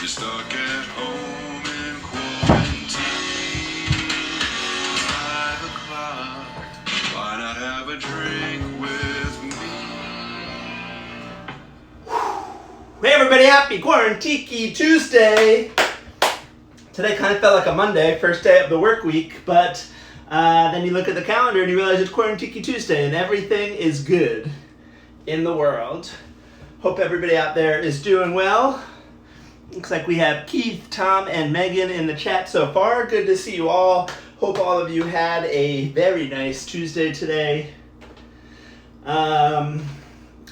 You're stuck at home in quarantine. 5 o'clock. Why not have a drink with me? Hey everybody, happy Quarantiki Tuesday! Today kind of felt like a Monday, first day of the work week, but then you look at the calendar and you realize it's Quarantiki Tuesday and everything is good in the world. Hope everybody out there is doing well. Looks like we have Keith, Tom, and Megan in the chat so far. Good to see you all. Hope all of you had a very nice Tuesday today. I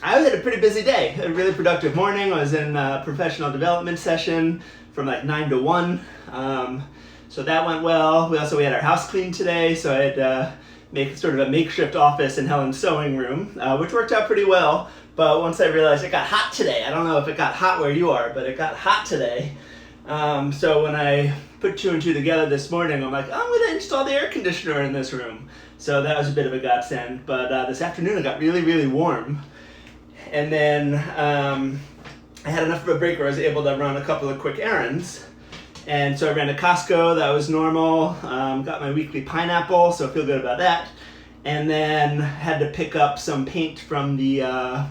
had a pretty busy day, a really productive morning. I was in a professional development session from like 9 to 1. So that went well. We had our house cleaned today, so I had to make sort of a makeshift office in Helen's sewing room, which worked out pretty well. But once I realized it got hot today, I don't know if it got hot where you are, but it got hot today. So when I put two and two together this morning, I'm like, I'm going to install the air conditioner in this room. So that was a bit of a godsend. But this afternoon it got really, really warm. And then I had enough of a break where I was able to run a couple of quick errands. And so I ran to Costco, that was normal. Got my weekly pineapple, so I feel good about that. And then had to pick up some paint from the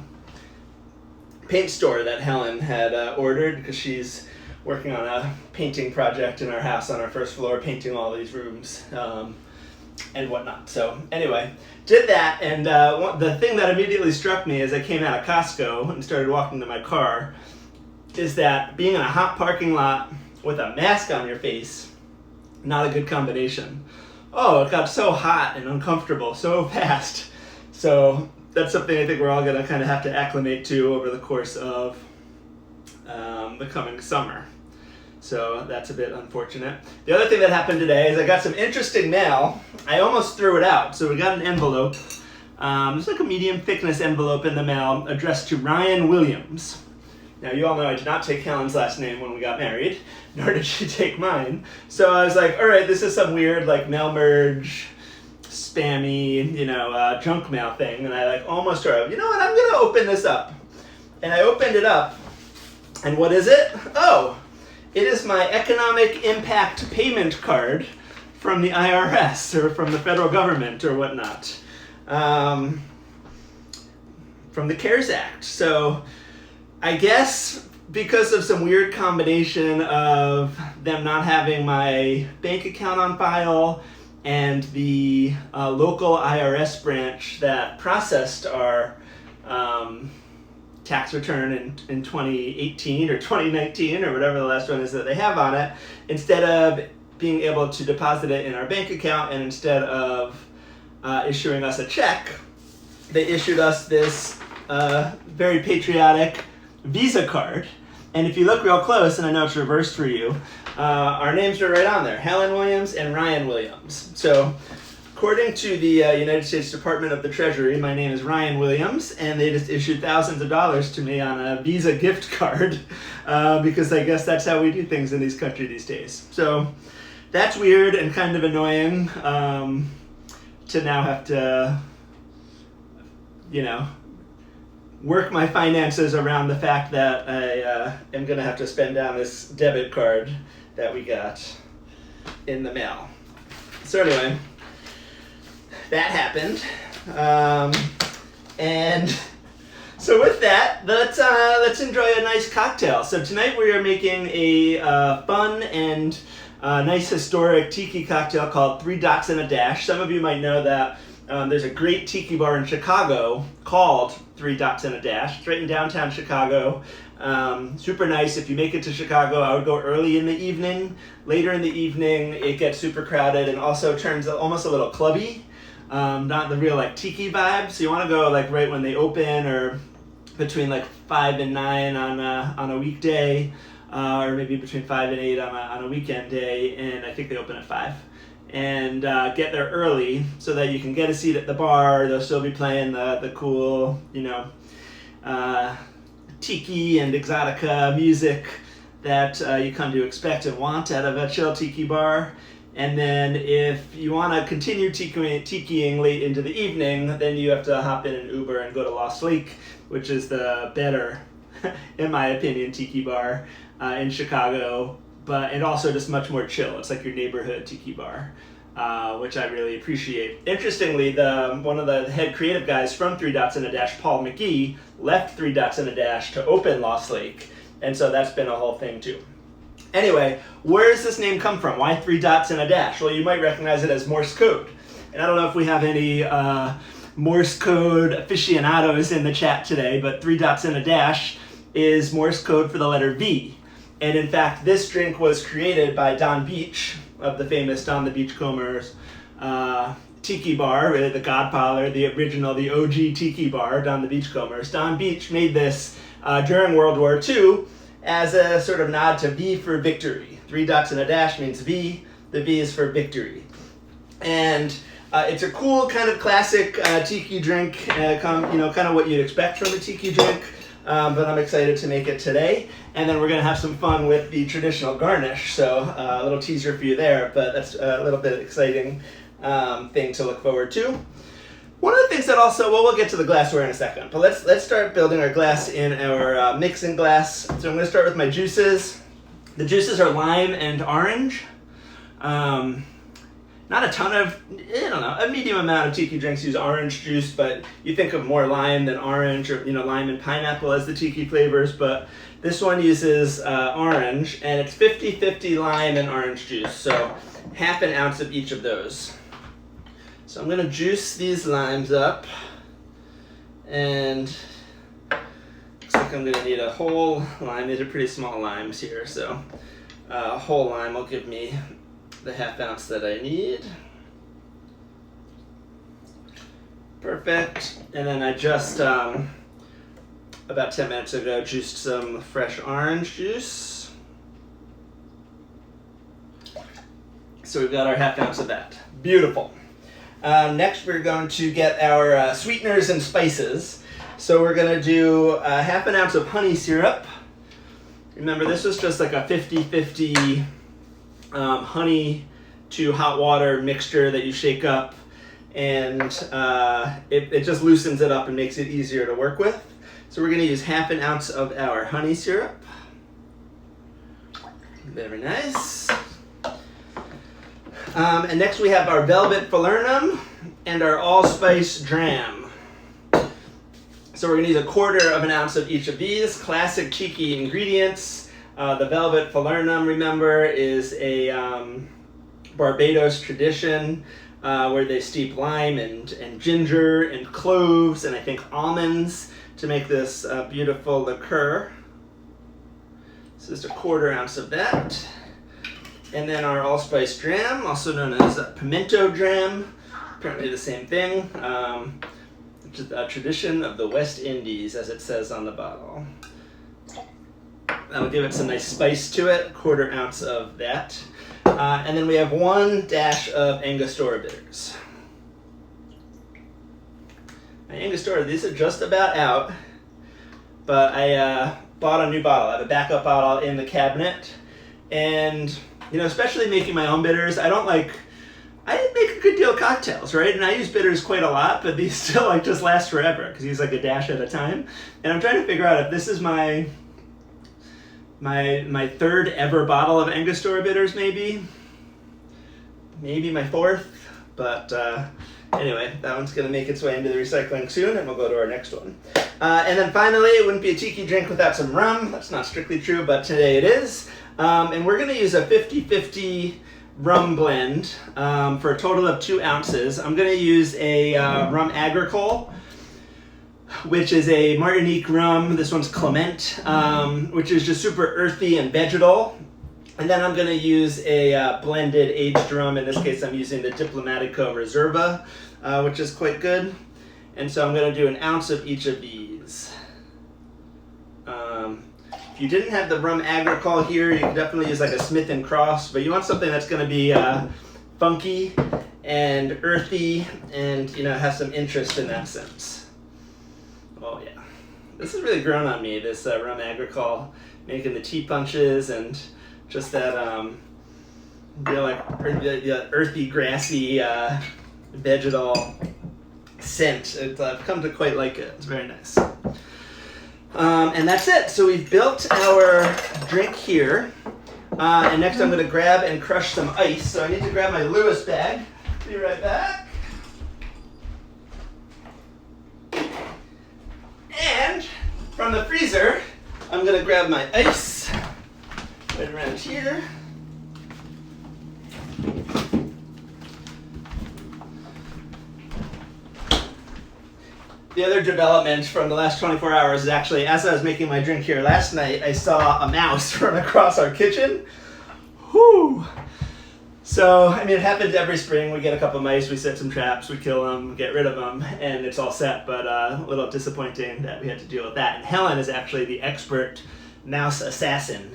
paint store that Helen had ordered because she's working on a painting project in our house on our first floor, painting all these rooms and whatnot. So anyway, did that, and the thing that immediately struck me as I came out of Costco and started walking to my car is that being in a hot parking lot with a mask on your face, not a good combination. Oh, it got so hot and uncomfortable so fast. So that's something I think we're all going to kind of have to acclimate to over the course of the coming summer. So that's a bit unfortunate. The other thing that happened today is I got some interesting mail. I almost threw it out. So we got an envelope. It's like a medium thickness envelope in the mail addressed to Ryan Williams. Now, you all know I did not take Helen's last name when we got married, nor did she take mine. So I was like, all right, this is some weird like mail merge, spammy, junk mail thing. And I almost threw it. You know what, I'm going to open this up. And I opened it up. And what is it? Oh, it is my economic impact payment card from the IRS or from the federal government or whatnot. From the CARES Act. So I guess because of some weird combination of them not having my bank account on file and the local IRS branch that processed our tax return in 2018 or 2019 or whatever the last one is that they have on it, instead of being able to deposit it in our bank account and instead of issuing us a check, they issued us this very patriotic Visa card. And if you look real close, and I know it's reversed for you, our names are right on there, Helen Williams and Ryan Williams. So according to the United States Department of the Treasury, my name is Ryan Williams, and they just issued thousands of dollars to me on a Visa gift card because I guess that's how we do things in this country these days. So that's weird and kind of annoying to now have to, work my finances around the fact that I am going to have to spend down this debit card that we got in the mail. So anyway, that happened. And so with that, let's enjoy a nice cocktail. So tonight we are making a fun and nice historic tiki cocktail called 3 Dots and a Dash. Some of you might know that there's a great tiki bar in Chicago called 3 Dots and a Dash. It's right in downtown Chicago. Super nice. If you make it to Chicago, I would go early in the evening. Later in the evening, it gets super crowded and also turns almost a little clubby. Not the real tiki vibe. So you want to go right when they open or between 5 and 9 on a weekday, or maybe between 5 and 8 on a weekend day. And I think they open at 5. And get there early so that you can get a seat at the bar. They'll still be playing the cool, tiki and exotica music that you come to expect and want out of a chill tiki bar. And then if you want to continue tikiing late into the evening, then you have to hop in an Uber and go to Lost Lake, which is the better in my opinion, tiki bar in Chicago, and also just much more chill. It's like your neighborhood tiki bar, which I really appreciate. Interestingly, one of the head creative guys from Three Dots and a Dash, Paul McGee, left Three Dots and a Dash to open Lost Lake, and so that's been a whole thing too. Anyway, where does this name come from? Why 3 dots and a dash? Well, you might recognize it as Morse code. And I don't know if we have any Morse code aficionados in the chat today, but 3 dots and a dash is Morse code for the letter V. And in fact, this drink was created by Don Beach of the famous Don the Beachcombers tiki bar, really the godfather, the original, the OG tiki bar, Don the Beachcombers. Don Beach made this during World War II as a sort of nod to V for victory. 3 dots and a dash means V. The V is for victory. And it's a cool kind of classic tiki drink, kind of what you'd expect from a tiki drink. But I'm excited to make it today. And then we're going to have some fun with the traditional garnish. So a little teaser for you there, but that's a little bit exciting thing to look forward to. One of the things that also, well, we'll get to the glassware in a second, but let's start building our glass in our mixing glass. So I'm going to start with my juices. The juices are lime and orange. Not a ton of, a medium amount of tiki drinks use orange juice, but you think of more lime than orange, or lime and pineapple as the tiki flavors, but this one uses orange, and it's 50-50 lime and orange juice, so half an ounce of each of those. So I'm going to juice these limes up, and looks like I'm going to need a whole lime. These are pretty small limes here, so a whole lime will give me the half ounce that I need. Perfect. And then I just, about 10 minutes ago, juiced some fresh orange juice. So we've got our half ounce of that. Beautiful. Next, we're going to get our sweeteners and spices. So we're going to do half an ounce of honey syrup. Remember, this was just like a 50-50 honey to hot water mixture that you shake up, and it just loosens it up and makes it easier to work with. So we're going to use half an ounce of our honey syrup. Very nice. And next we have our Velvet Falernum and our Allspice Dram. So we're going to use 1/4 ounce of each of these classic tiki ingredients. The Velvet Falernum, remember, is a Barbados tradition where they steep lime and ginger and cloves and I think almonds to make this beautiful liqueur. So just 1/4 ounce of that. And then our allspice dram, also known as pimento dram, apparently the same thing, which is a tradition of the West Indies, as it says on the bottle. That'll give it some nice spice to it, 1/4 ounce of that. And then we have 1 dash of Angostura bitters. Now, Angostura, these are just about out, but I bought a new bottle. I have a backup bottle in the cabinet, and especially making my own bitters, I make a good deal of cocktails, right? And I use bitters quite a lot, but these still just last forever because these like a dash at a time. And I'm trying to figure out if this is my 3rd ever bottle of Angostura bitters, maybe my 4th, but anyway, that one's going to make its way into the recycling soon, and we'll go to our next one. And then finally, it wouldn't be a tiki drink without some rum. That's not strictly true, but today it is. And we're going to use a 50-50 rum blend for a total of 2 ounces. I'm going to use a rum agricole, which is a Martinique rum. This one's Clement, which is just super earthy and vegetal. And then I'm going to use a blended aged rum. In this case, I'm using the Diplomatico Reserva, which is quite good. And so I'm going to do 1 ounce of each of these. If you didn't have the rum agricole here, you can definitely use like a Smith & Cross, but you want something that's going to be funky and earthy and have some interest in that sense. Oh yeah, this has really grown on me, this rum agricole, making the tea punches and just that real earthy, grassy, vegetal scent. I've come to quite like it. It's very nice. And that's it. So we've built our drink here. And next I'm going to grab and crush some ice. So I need to grab my Lewis bag. Be right back. And from the freezer, I'm going to grab my ice right around here. The other development from the last 24 hours is actually, as I was making my drink here last night, I saw a mouse run across our kitchen. Whew! So, I mean, it happens every spring. We get a couple mice, we set some traps, we kill them, get rid of them, and it's all set. But a little disappointing that we had to deal with that. And Helen is actually the expert mouse assassin.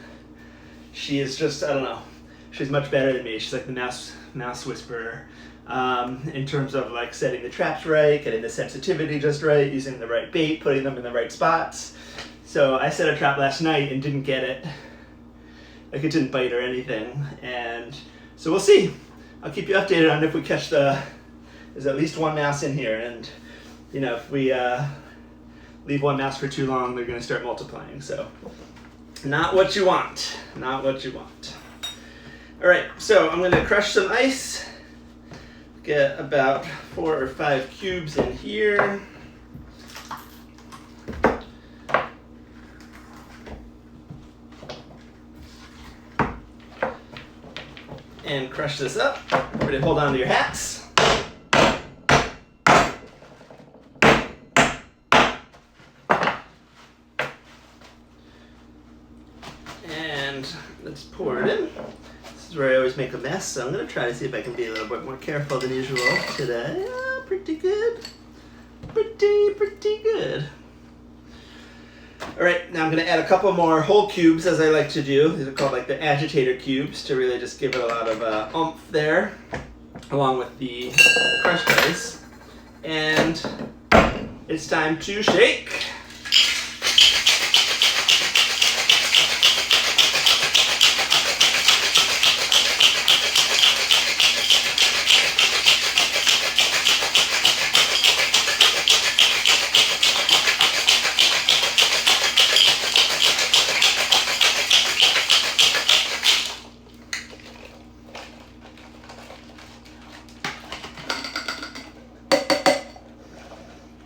She is just, I don't know, she's much better than me. She's like the mouse whisperer. In terms of like setting the traps right, getting the sensitivity just right, using the right bait, putting them in the right spots. So I set a trap last night and didn't get it. Like it didn't bite or anything. And so we'll see. I'll keep you updated on if we catch there's at least one mouse in here. And you know, if we leave one mouse for too long, they're gonna start multiplying. So not what you want, not what you want. All right, so I'm gonna crush some ice. Get about 4 or 5 cubes in here. And crush this up. Everybody hold on to your hats. And let's pour it in. This is where I always make a mess, so I'm going to try to see if I can be a little bit more careful than usual today. Pretty good. Pretty good. All right, now I'm going to add a couple more whole cubes, as I like to do. These are called like the agitator cubes, to really just give it a lot of oomph there, along with the crushed ice. And it's time to shake.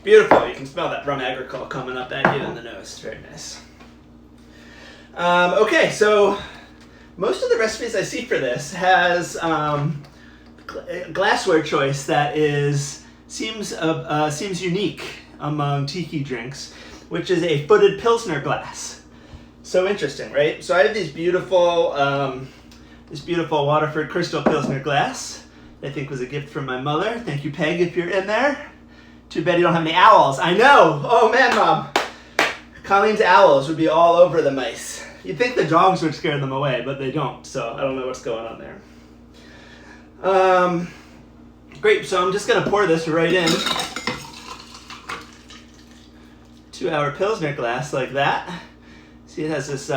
Beautiful. You can smell that rum agricole coming up at you in the nose. Very nice. Okay, so most of the recipes I see for this has glassware choice that seems unique among tiki drinks, which is a footed Pilsner glass. So interesting, right? So I have these beautiful Waterford Crystal Pilsner glass. I think was a gift from my mother. Thank you, Peg, if you're in there. Too bad you don't have any owls. I know. Oh man, Mom. Colleen's owls would be all over the mice. You'd think the dogs would scare them away, but they don't. So I don't know what's going on there. Great. So I'm just gonna pour this right in to our Pilsner glass like that. See, it has this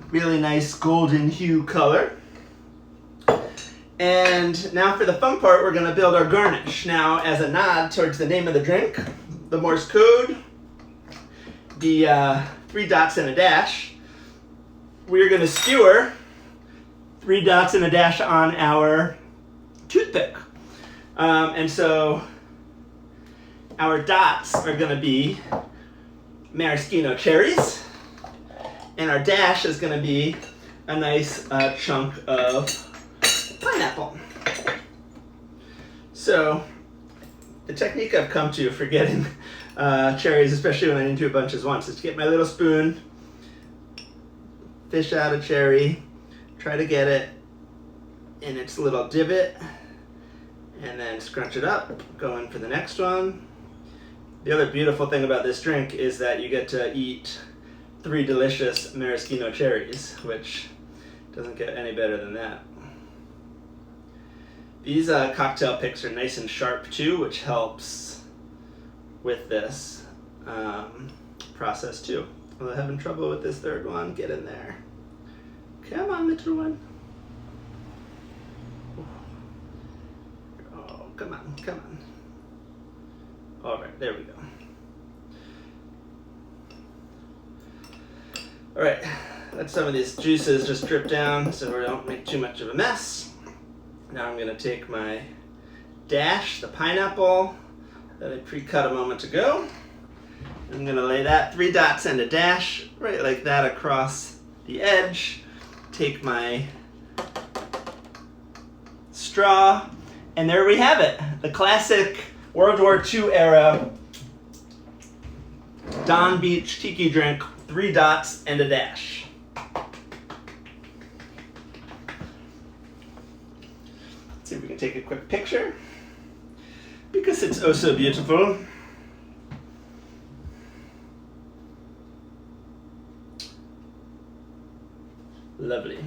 really nice golden hue color. And now for the fun part, we're gonna build our garnish. Now, as a nod towards the name of the drink, the Morse code, the 3 dots and a dash, we're gonna skewer 3 dots and a dash on our toothpick. And so our dots are gonna be maraschino cherries, and our dash is gonna be a nice chunk of pineapple. So the technique I've come to for getting cherries, especially when I didn't do a bunch at once, is to get my little spoon, fish out a cherry, try to get it in its little divot, and then scrunch it up, go in for the next one. The other beautiful thing about this drink is that you get to eat 3 delicious maraschino cherries, which doesn't get any better than that. These cocktail picks are nice and sharp too, which helps with this process too. Although having trouble with this third one, get in there. Come on, little one. Oh, come on. All right, there we go. All right, let some of these juices just drip down so we don't make too much of a mess. Now I'm gonna take my dash, the pineapple that I pre-cut a moment ago. I'm gonna lay that 3 dots and a dash right like that across the edge. Take my straw, and there we have it. The classic World War II era Don Beach tiki drink, 3 dots and a dash. Let's see if we can take a quick picture because it's oh so beautiful. Lovely.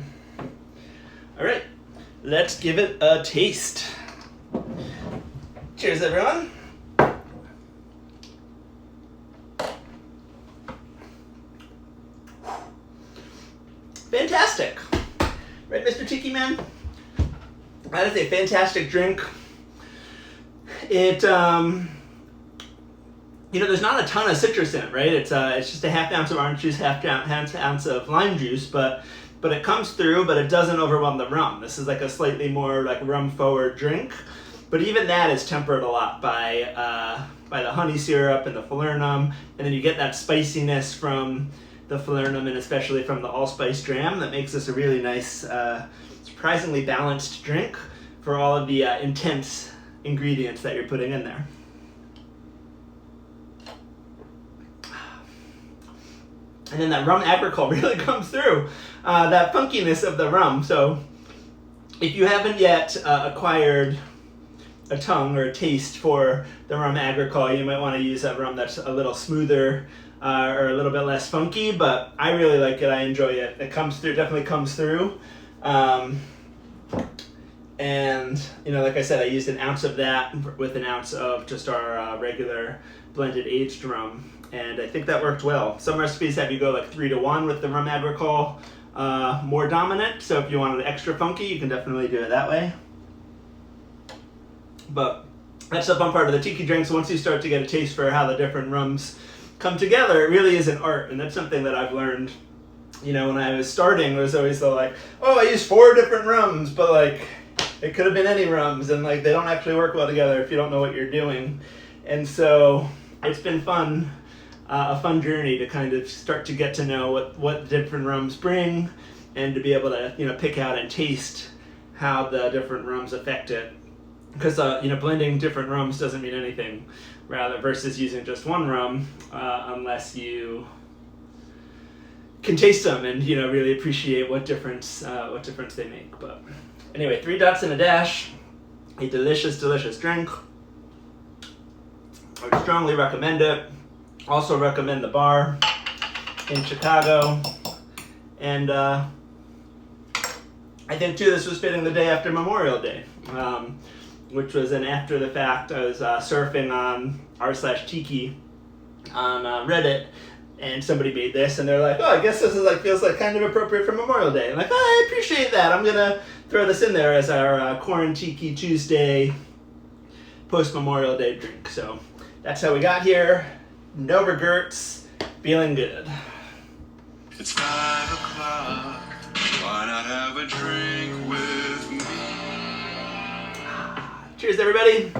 All right, let's give it a taste. Cheers, everyone. Fantastic. Right, Mr. Tiki Man? That is a fantastic drink. It, there's not a ton of citrus in it, right? It's just a half ounce of orange juice, half ounce of lime juice, but it comes through, but it doesn't overwhelm the rum. This is like a slightly more like rum forward drink, but even that is tempered a lot by the honey syrup and the falernum, and then you get that spiciness from the falernum and especially from the allspice dram that makes this a really nice, surprisingly balanced drink for all of the intense ingredients that you're putting in there. And then that rum agricole really comes through, that funkiness of the rum. So if you haven't yet acquired a tongue or a taste for the rum agricole, you might want to use a rum that's a little smoother or a little bit less funky, but I really like it. I enjoy it. It comes through, definitely comes through. And like I said, I used an ounce of that with an ounce of just our regular blended aged rum, and I think that worked well. Some recipes have you go like 3-to-1 with the rum agricole more dominant, so if you wanted it extra funky, you can definitely do it that way. But that's the fun part of the tiki drinks. Once you start to get a taste for how the different rums come together, it really is an art, and that's something that I've learned. When I was starting, it was always I used 4 different rums, but like it could have been any rums, and like they don't actually work well together if you don't know what you're doing. And so it's been fun, a fun journey to kind of start to get to know what different rums bring, and to be able to pick out and taste how the different rums affect it. Because blending different rums doesn't mean anything, rather versus using just one rum, unless you can taste them and really appreciate what difference they make. But anyway, 3 dots and a dash, a delicious drink. I would strongly recommend it. Also recommend the bar in Chicago, and I think too this was fitting the day after Memorial Day. Which was an after the fact. I was surfing on r/tiki on Reddit, and somebody made this, and they're like, "Oh, I guess this is feels like kind of appropriate for Memorial Day." I'm like, "Oh, I appreciate that. I'm gonna throw this in there as our Quarantiki Tuesday post Memorial Day drink." So that's how we got here. No regrets, feeling good. It's 5 o'clock. Why not have a drink with me? Cheers, everybody.